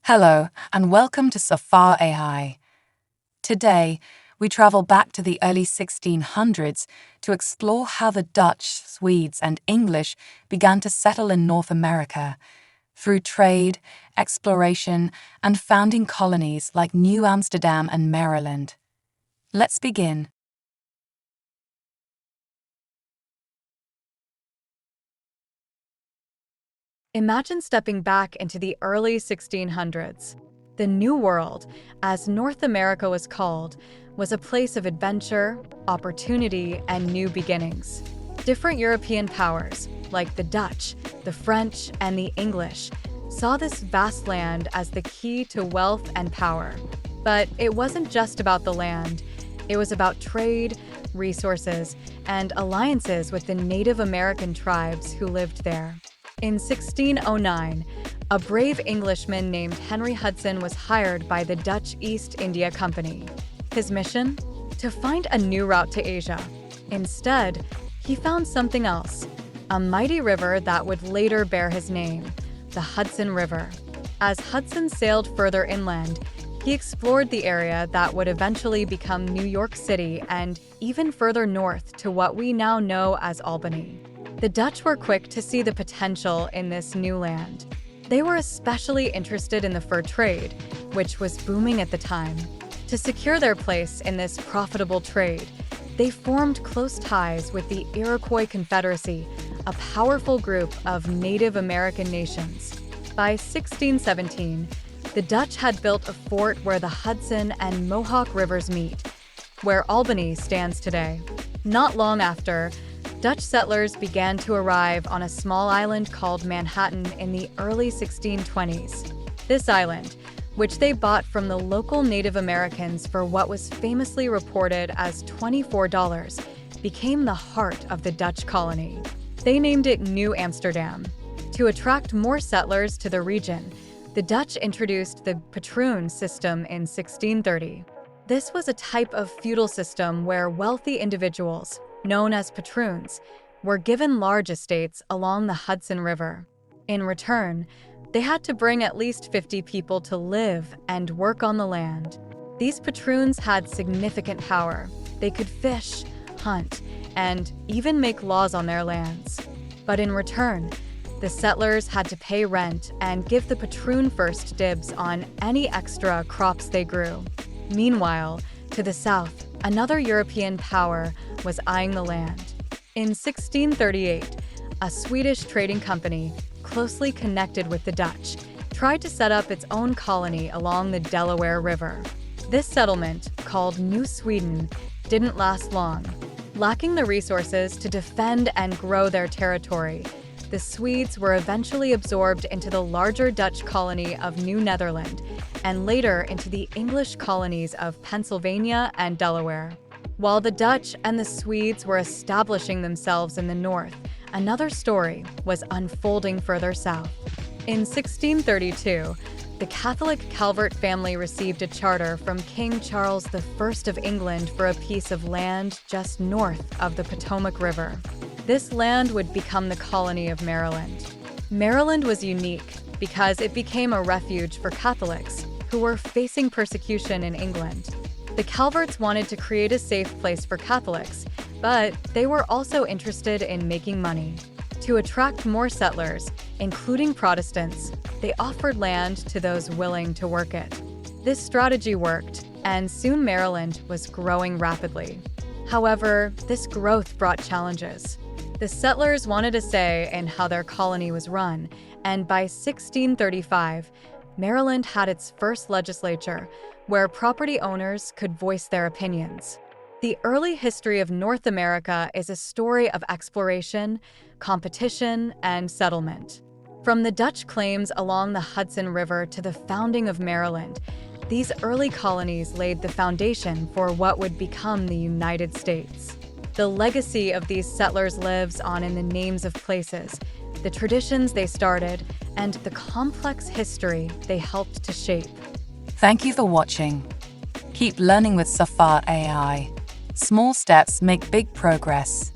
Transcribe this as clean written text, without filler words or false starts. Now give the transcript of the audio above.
Hello, and welcome to Safar AI. Today, we travel back to the early 1600s to explore how the Dutch, Swedes, and English began to settle in North America through trade, exploration, and founding colonies like New Amsterdam and Maryland. Let's begin. Imagine stepping back into the early 1600s. The New World, as North America was called, was a place of adventure, opportunity, and new beginnings. Different European powers, like the Dutch, the French, and the English, saw this vast land as the key to wealth and power. But it wasn't just about the land. It was about trade, resources, and alliances with the Native American tribes who lived there. In 1609, a brave Englishman named Henry Hudson was hired by the Dutch East India Company. His mission? To find a new route to Asia. Instead, he found something else, a mighty river that would later bear his name, the Hudson River. As Hudson sailed further inland, he explored the area that would eventually become New York City and even further north to what we now know as Albany. The Dutch were quick to see the potential in this new land. They were especially interested in the fur trade, which was booming at the time. To secure their place in this profitable trade, they formed close ties with the Iroquois Confederacy, a powerful group of Native American nations. By 1617, the Dutch had built a fort where the Hudson and Mohawk rivers meet, where Albany stands today. Not long after, Dutch settlers began to arrive on a small island called Manhattan in the early 1620s. This island, which they bought from the local Native Americans for what was famously reported as $24, became the heart of the Dutch colony. They named it New Amsterdam. To attract more settlers to the region, the Dutch introduced the patroon system in 1630. This was a type of feudal system where wealthy individuals, known as patroons, were given large estates along the Hudson River. In return, they had to bring at least 50 people to live and work on the land. These patroons had significant power. They could fish, hunt, and even make laws on their lands. But in return, the settlers had to pay rent and give the patroon first dibs on any extra crops they grew. Meanwhile, to the south, another European power was eyeing the land. In 1638, a Swedish trading company, closely connected with the Dutch, tried to set up its own colony along the Delaware River. This settlement, called New Sweden, didn't last long. Lacking the resources to defend and grow their territory, the Swedes were eventually absorbed into the larger Dutch colony of New Netherland, and later into the English colonies of Pennsylvania and Delaware. While the Dutch and the Swedes were establishing themselves in the north, another story was unfolding further south. In 1632, the Catholic Calvert family received a charter from King Charles I of England for a piece of land just north of the Potomac River. This land would become the colony of Maryland. Maryland was unique because it became a refuge for Catholics who were facing persecution in England. The Calverts wanted to create a safe place for Catholics, but they were also interested in making money. To attract more settlers, including Protestants, they offered land to those willing to work it. This strategy worked, and soon Maryland was growing rapidly. However, this growth brought challenges. The settlers wanted a say in how their colony was run, and by 1635, Maryland had its first legislature, where property owners could voice their opinions. The early history of North America is a story of exploration, competition, and settlement. From the Dutch claims along the Hudson River to the founding of Maryland, these early colonies laid the foundation for what would become the United States. The legacy of these settlers lives on in the names of places, the traditions they started, and the complex history they helped to shape. Thank you for watching. Keep learning with Safar AI. Small steps make big progress.